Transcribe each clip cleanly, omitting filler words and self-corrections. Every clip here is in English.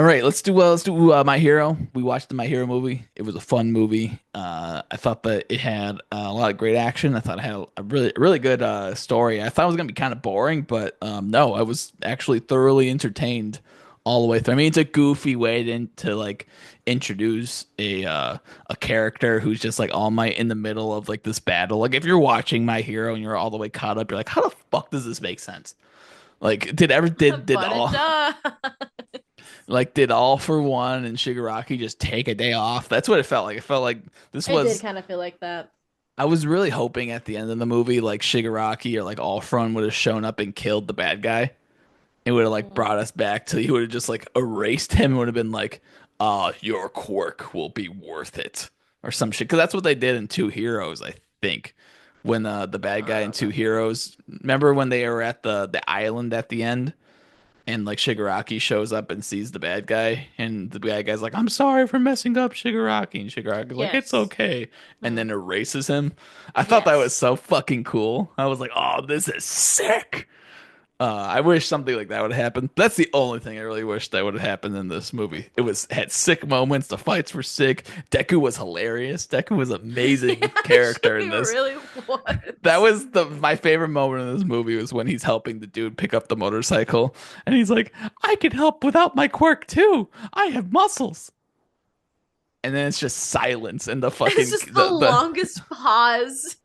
All right, let's do My Hero. We watched the My Hero movie. It was a fun movie. I thought that it had a lot of great action. I thought it had a really good story. I thought it was gonna be kind of boring, but no, I was actually thoroughly entertained all the way through. I mean, it's a goofy way to like introduce a character who's just like all might in the middle of like this battle. Like if you're watching My Hero and you're all the way caught up, you're like, how the fuck does this make sense? Like, did But it all does. like did all for one and Shigaraki just take a day off? That's what it felt like. It felt like this It did was kind of feel like that. I was really hoping at the end of the movie like Shigaraki or like All Front would have shown up and killed the bad guy. It would have like Mm. brought us back to he would have just like erased him and would have been like, your quirk will be worth it or some shit. Because that's what they did in Two Heroes, I think. When the bad guy I in don't Two know. Heroes, remember when they were at the island at the end? And like Shigaraki shows up and sees the bad guy, and the bad guy's like, "I'm sorry for messing up Shigaraki," and Shigaraki's like, "It's Yes. okay," and Mm. then erases him. I thought that was Yes. so fucking cool. I was like, "Oh, this is sick." I wish something like that would happen. That's the only thing I really wish that would have happened in this movie. It was had sick moments. The fights were sick. Deku was hilarious. Deku was amazing It character in actually this. really That was. was the my favorite moment in this movie was when he's helping the dude pick up the motorcycle and he's like, "I can help without my quirk too. I have muscles." And then it's just silence and the It's fucking just the longest pause.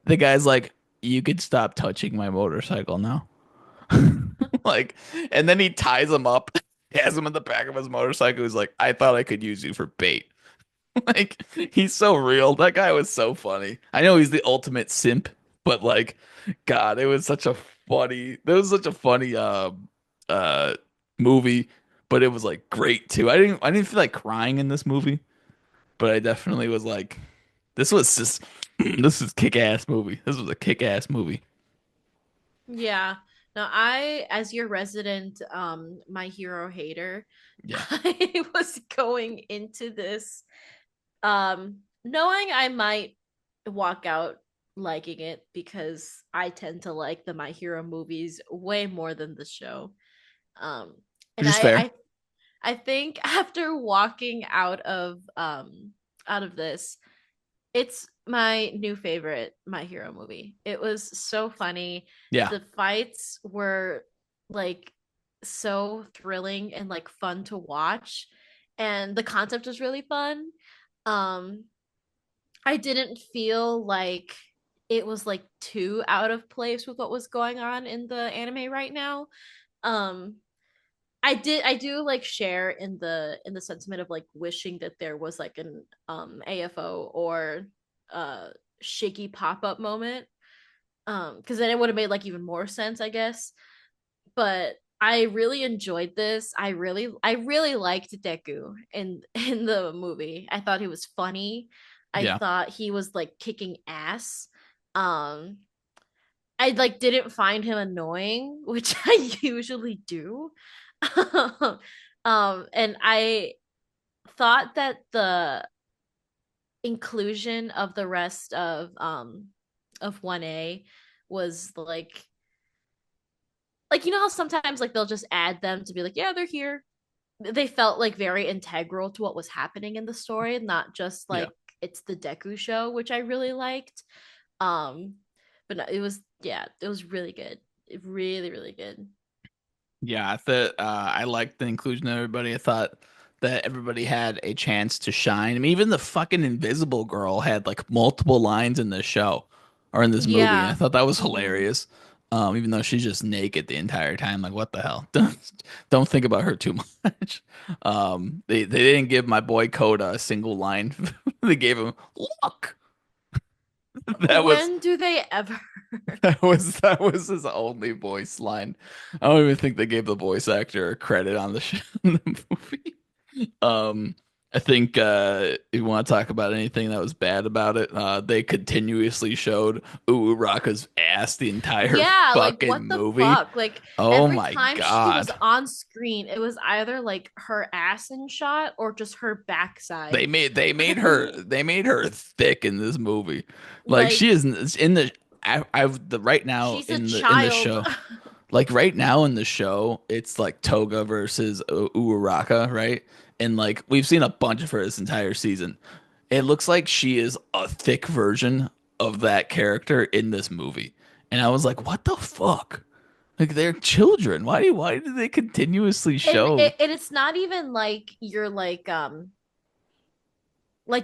the guy's like, "You could stop touching my motorcycle now." Like, and then he ties him up, has him in the back of his motorcycle. He's like, "I thought I could use you for bait." Like, he's so real. That guy was so funny. I know he's the ultimate simp, but like, God, it was such a funny uh movie, but it was like great too. I didn't feel like crying in this movie, but I definitely was like, this was just this is kick-ass movie. This was a kick-ass movie. Yeah. Now I, as your resident My Hero hater, Yeah. I was going into this knowing I might walk out liking it because I tend to like the My Hero movies way more than the show. Um and Which is fair. I think after walking out of this, it's my new favorite My Hero movie. It was so funny. Yeah. The fights were like so thrilling and like fun to watch, and the concept was really fun. Um I didn't feel like it was like too out of place with what was going on in the anime right now. Um I do like share in the sentiment of like wishing that there was like an AFO or uh shaky pop-up moment. Because then it would have made like even more sense, I guess. But I really enjoyed this. I really liked Deku in the movie. I thought he was funny. I Yeah. thought he was like kicking ass. Um I like didn't find him annoying, which I usually do. And I thought that the inclusion of the rest of 1A was like you know how sometimes like they'll just add them to be like, yeah, they're here. They felt like very integral to what was happening in the story, not just Yeah. like it's the Deku show, which I really liked. Um, but no, it was yeah, it was really good. Really, really good. Yeah, I thought I liked the inclusion of everybody. I thought that everybody had a chance to shine. I mean, even the fucking Invisible Girl had like multiple lines in this show or in this movie, and I Yeah. thought that was Mhm. hilarious. Even though she's just naked the entire time, like what the hell? Don't think about her too much. They didn't give my boy Coda a single line. They gave him look. That was When do they ever? that was his only voice line. I don't even think they gave the voice actor a credit on the in the movie. Um, I think if you want to talk about anything that was bad about it, they continuously showed Uraraka's ass the entire Yeah, like fucking what the movie. fuck? Like Oh every my time she was God. on screen, it was either like her ass in shot or just her backside. They made her thick in this movie. Like she Like is in the I the right now she's a in the child. show. Like right now in the show, it's like Toga versus Uraraka, right? And like we've seen a bunch of her this entire season. It looks like she is a thick version of that character in this movie. And I was like, what the fuck? Like they're children. Why do they continuously And show? it's not even like you're like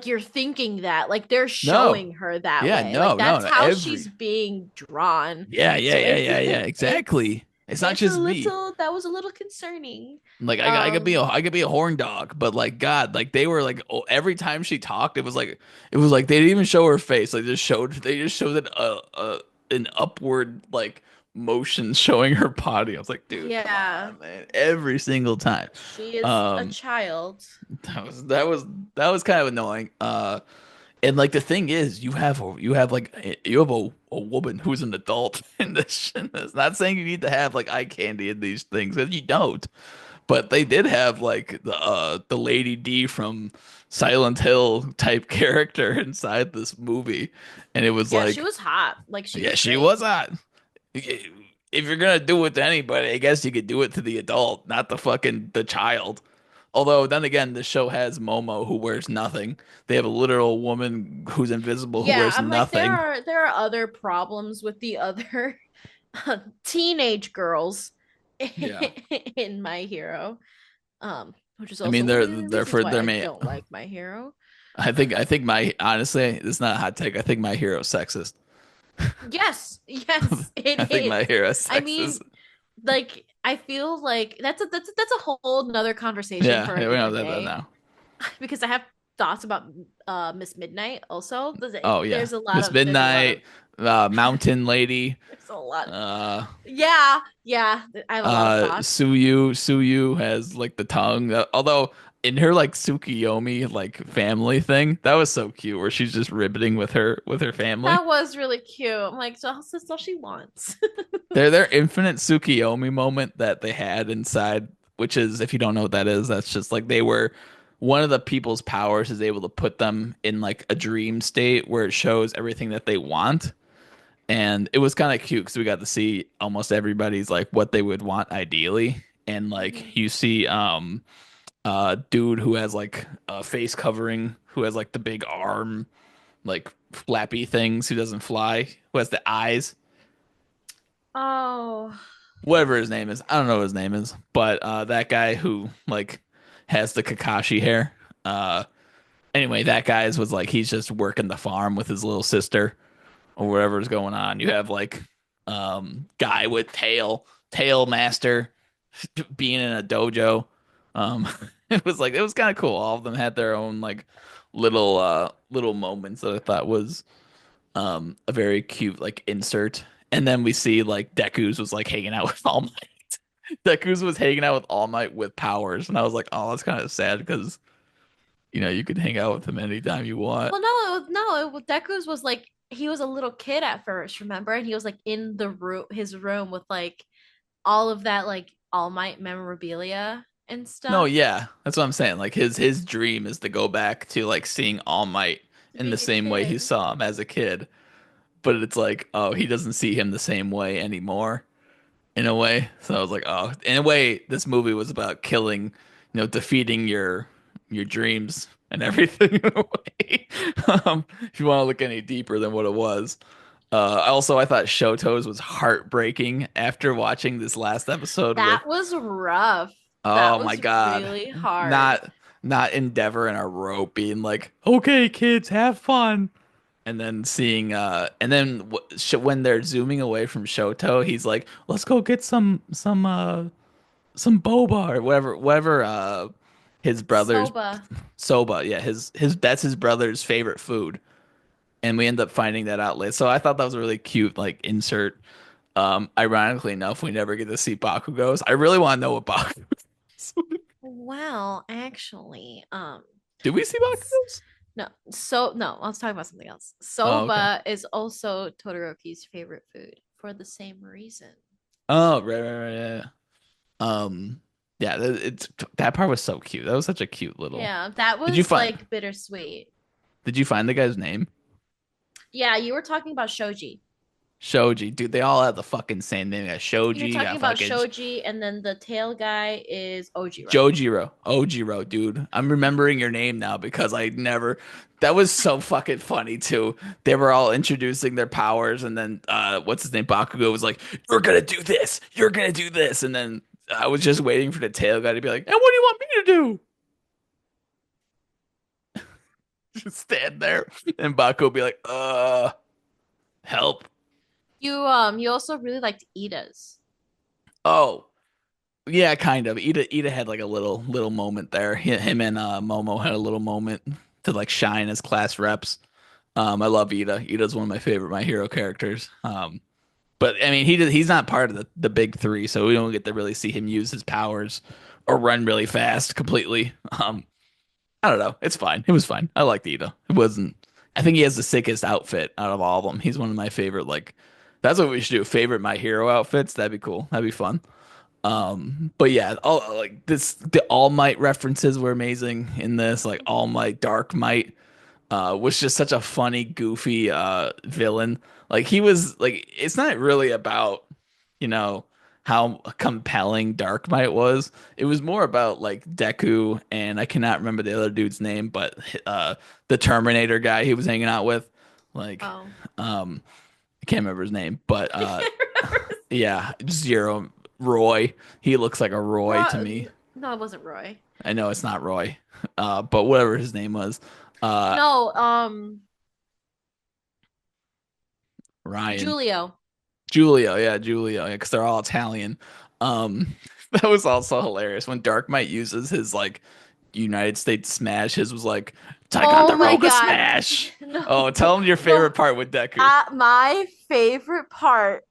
you're thinking that like they're No. showing her that Yeah, way. Like no, that's no, how she's every. being drawn. Yeah, yeah, So yeah, yeah, yeah, it's exactly. It's not just me. that was a little concerning. Like Um I could be a horn dog, but like God, like they were like every time she talked, it was like they didn't even show her face. Like they just showed an upward like motion showing her body. I was like, dude, come yeah, on, man. Every single time. she is a Um, child. that was kind of annoying. And like the thing is, you have a woman who's an adult in this. In this. Not saying you need to have like eye candy in these things, because you don't. But they did have like the Lady D from Silent Hill type character inside this movie, and it was Yeah, she like, was hot. Like she yeah, was she great. was hot. If you're gonna do it to anybody, I guess you could do it to the adult, not the child. Although then again, the show has Momo who wears nothing. They have a literal woman who's invisible who Yeah, wears I'm like nothing. there are other problems with the other teenage girls Yeah. in My Hero. Which is I mean, also one of the reasons why they're I made. don't like My Hero. I think my honestly, this is not a hot take. I think my hero's sexist. Yes, yes, I it think my is. hero's I sexist. mean, like I feel like that's a whole nother conversation Yeah, for a yeah, we know different that day now. because I have thoughts about Miss Midnight also. Oh yeah, There's a lot Miss of Midnight, Mountain Lady, there's a lot. uh, Yeah, yeah, I have a lot of thoughts. Suyu has like the tongue. Although in her like Tsukiyomi like family thing, that was so cute where she's just ribbiting with her family. That was really cute. I'm like, so that's all she wants. Their infinite Tsukiyomi moment that they had inside, which is if you don't know what that is, that's just like they were one of the people's powers is able to put them in like a dream state where it shows everything that they want. And it was kind of cute because we got to see almost everybody's like what they would want ideally. And like Mhm. you see dude who has like a face covering, who has like the big arm, like flappy things, who doesn't fly, who has the eyes, Oh, whatever his name is. I don't know what his name is, but that guy who like has the Kakashi hair. Uh anyway, that guy's was like he's just working the farm with his little sister or whatever's going on. You have like guy with tail master being in a dojo. Um it was kind of cool. All of them had their own like little moments that I thought was a very cute like insert. And then we see like Deku's was like hanging out with All Might. Deku's was hanging out with All Might with powers, and I was like, oh, that's kind of sad because you could hang out with him anytime you want. well, no, Deku's was like he was a little kid at first, remember? And he was like in his room with like all of that like All Might memorabilia and No, stuff yeah, that's what I'm saying. Like his dream is to go back to like seeing All Might in the being a same way he kid. saw him as a kid, but it's like, oh, he doesn't see him the same way anymore in a way. So I was like, oh, in a way, this movie was about killing, defeating your dreams and everything in a way. If you want to look any deeper than what it was. I thought Shoto's was heartbreaking after watching this last episode with That was rough. That oh my was God. really hard. Not not Endeavor and a rope being like, "Okay, kids, have fun." And then seeing and then when they're zooming away from Shoto, he's like, "Let's go get some boba or whatever his brother's Soba. soba. Yeah, his that's his brother's favorite food. And we end up finding that out later. So I thought that was a really cute like insert. Ironically enough, we never get to see Bakugo's. I really want to know what Bakugo is. Well, actually, Did we see s- Bakugo's? no, I was talking about something else. Oh, okay. Soba is also Todoroki's favorite food for the same reason. Oh, right. Yeah. Yeah, that part was so cute. That was such a cute little. Yeah, that Did you was find like bittersweet. did you find the guy's name? Yeah, you were talking about Shoji. Shoji, dude, they all have the fucking same name. You got You're Shoji, you talking got about fucking Shoji, and then the tail guy is Ojiro. Ojiro, dude. I'm remembering your name now because I never. That was so fucking funny too. They were all introducing their powers, and then what's his name? Bakugo was like, "You're gonna do this. You're gonna do this," and then I was just waiting for the tail guy to be like, "And what do you want me to do?" Just stand there, and Bakugo would be like, help." You also really liked Ida's. Oh, yeah, kind of. Ida had like a little moment there. Him and Momo had a little moment to like shine as class reps. I love Ida. Ida's one of my favorite My Hero characters. But I mean, he's not part of the big three, so we don't get to really see him use his powers or run really fast completely. I don't know. It's fine. It was fine. I liked Ida. It wasn't. I think he has the sickest outfit out of all of them. He's one of my favorite. Like, that's what we should do. Favorite My Hero outfits. That'd be cool. That'd be fun. But yeah, all like the All Might references were amazing in this. Like All Might, Dark Might, was just such a funny, goofy villain. Like he was like it's not really about, you know, how compelling Dark Might was. It was more about like Deku and I cannot remember the other dude's name, but the Terminator guy he was hanging out with. Like Oh. um I can't remember his name, but yeah, Zero Roy. He looks like a Roy to me. No, it wasn't Roy. I know it's not Roy. But whatever his name was. Uh No, Ryan. Julio. Giulio, yeah, because they're all Italian. That was also hilarious when Dark Might uses his like United States smash. His was like Oh my Ticonderoga God. smash. No, Oh, tell him your no. favorite part with Deku. My favorite part,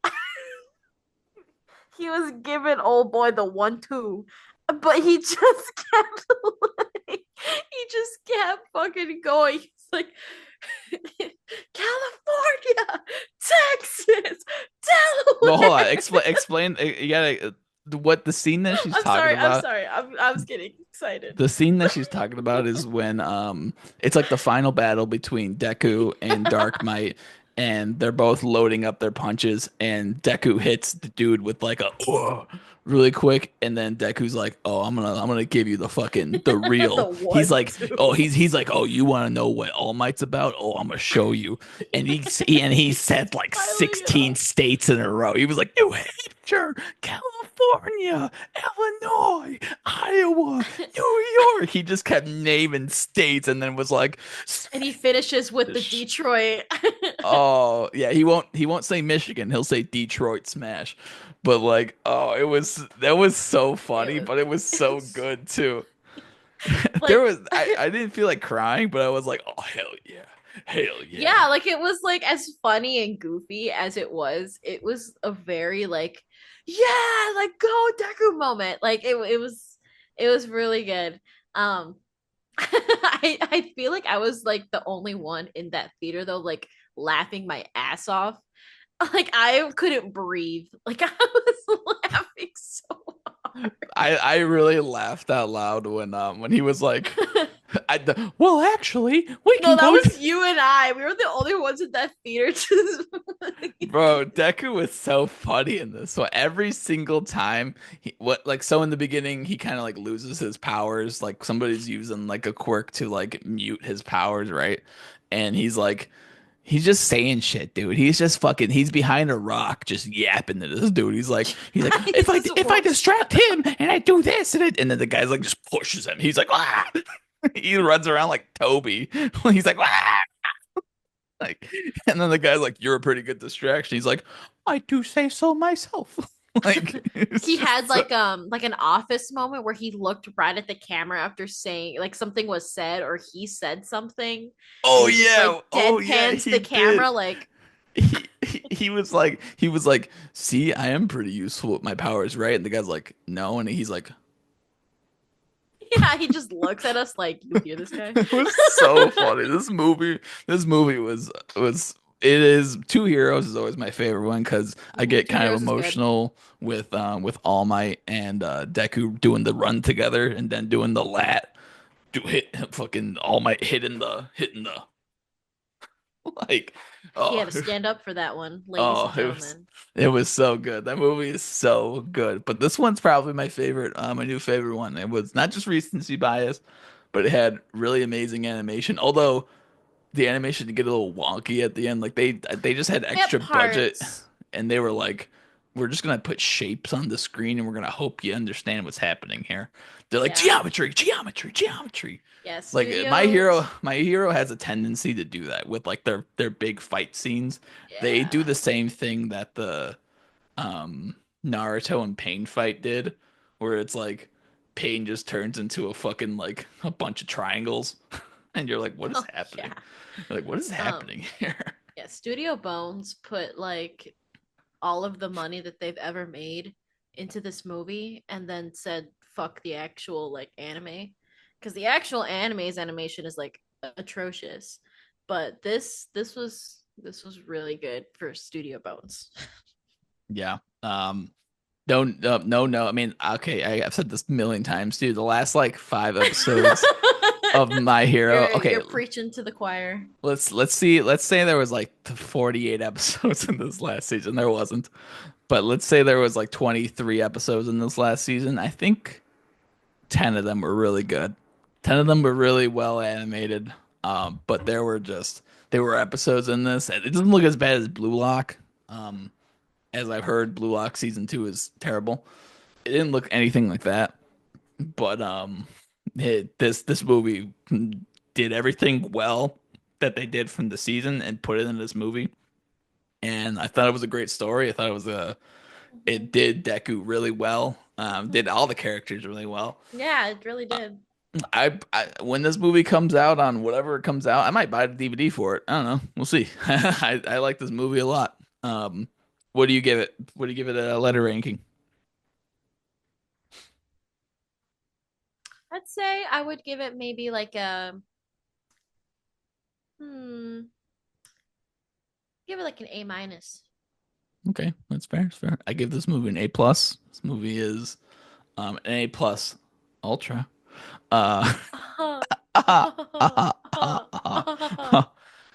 he was giving old boy the 1-2, but he just kept he just kept fucking going. He's like California, Texas, Well, hold on. Delaware. Explain. You gotta what the scene that she's I'm talking sorry. I'm about. sorry. I was getting excited. The scene that she's talking about is when it's like the final battle between Deku and Dark Might, and they're both loading up their punches, and Deku hits the dude with like a "Ugh," really quick, and then Deku's like, "Oh, I'm gonna give you the The real." He's one like, two. "Oh, he's like, oh, you want to know what All Might's about? Oh, I'm gonna show you." And he said like Piling it 16 up. states in a row. He was like, New Hampshire, California, Illinois, Iowa, New York. He just kept naming states and then was like, And he finishes with the "Sh- Detroit. oh yeah, he won't say Michigan. He'll say Detroit Smash. But like, oh, that was so it funny, was but it was it so was good too. There like was I didn't feel like crying, but I was like, oh hell yeah. Hell yeah. yeah, like it was like as funny and goofy as it was a very like yeah, like go Deku moment. Like it was really good. Um I feel like I was like the only one in that theater though, like laughing my ass off. Like I couldn't breathe. Like I was laughing so I really laughed out loud when he was like, hard. well, actually, we No, can that go was you and I. We were the only ones in that theater. Just Bro, Deku was so funny in this. So every single time so in the beginning he kind of like loses his powers, like somebody's using like a quirk to like mute his powers, right? And he's just saying shit, dude. He's just fucking he's behind a rock just yapping to this dude. He's like he just if I won't distract shut him and I do this and then the guy's like just pushes him. He's like, ah. He runs around like Toby. He's like, ah. Like, and then the guy's like, "You're a pretty good distraction." He's like, "I do say so myself." Like, it's he just had so. like an office moment where he looked right at the camera after saying like something was said or he said something and he just like Oh yeah, deadpans he the did. camera like He was like, "See, I am pretty useful with my powers, right?" And the guy's like, "No," and he's like, yeah, he just looks at us like you hear this guy. "It was so funny." This movie was. It is Two Heroes is always my favorite one because I get Two kind of Heroes is good. emotional with All Might and Deku doing the run together and then doing the lat do hit fucking All Might hitting the Like, He oh, had to stand up for that one, ladies and oh, gentlemen. it was so good. That movie is so good. But this one's probably my favorite, my new favorite one. It was not just recency bias, but it had really amazing animation. Although the animation did get a little wonky at the end. Like they just had At extra budget parts. and they were like, we're just gonna put shapes on the screen and we're gonna hope you understand what's happening here. They're like Yeah. geometry, geometry, geometry. Yeah, Like my hero, studios. my hero has a tendency to do that with like their big fight scenes. They do Yeah. the same thing that the um Naruto and Pain fight did, where it's like Pain just turns into a fucking like a bunch of triangles, and you're like, what is Oh happening? yeah. You're like, what is Um, happening here? yeah, Studio Bones put like all of the money that they've ever made into this movie and then said fuck the actual like anime. Because the actual anime's animation is like atrocious. But this was really good for Studio Bones. Yeah. Don't no no. I mean, okay, I've said this a million times, dude. The last like 5 episodes of My Hero. Okay, You're preaching to the choir. let's see. Let's say there was like 48 episodes in this last season. There wasn't, but let's say there was like 23 episodes in this last season. I think 10 of them were really good. 10 of them were really well animated. But there were episodes in this. It doesn't look as bad as Blue Lock. Um, as I've heard, Blue Lock season 2 is terrible. It didn't look anything like that, but this movie did everything well that they did from the season and put it in this movie. And I thought it was a great story. I thought it did Deku really well. Did all the characters really well. Yeah, it really Uh, did. I when this movie comes out on whatever it comes out, I might buy the DVD for it. I don't know. We'll see. I like this movie a lot. What do you give it? What do you give it a letter ranking? I'd say I would give it maybe like a hmm, give it like an A minus. Okay, that's fair. That's fair. I give this movie an A plus. This movie is an A plus ultra. Uh,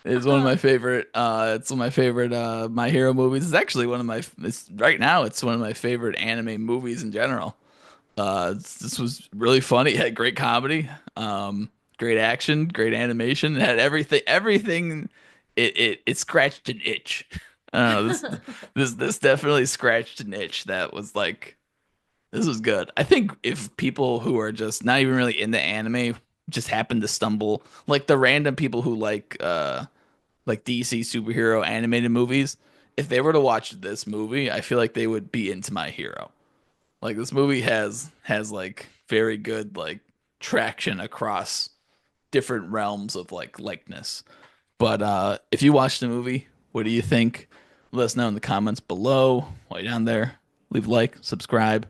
it's one of my favorite. It's one of my favorite My Hero movies. It's actually one of my. It's right now. It's one of my favorite anime movies in general. This was really funny. It had great comedy, great action, great animation. It had everything. Everything. It scratched an itch. This definitely scratched an itch that was like this was good. I think if people who are just not even really into anime just happen to stumble, like the random people who like DC superhero animated movies, if they were to watch this movie, I feel like they would be into My Hero. Like this movie has like very good like traction across different realms of like likeness. But if you watch the movie, what do you think? Let us know in the comments below. While you're down there, leave a like, subscribe.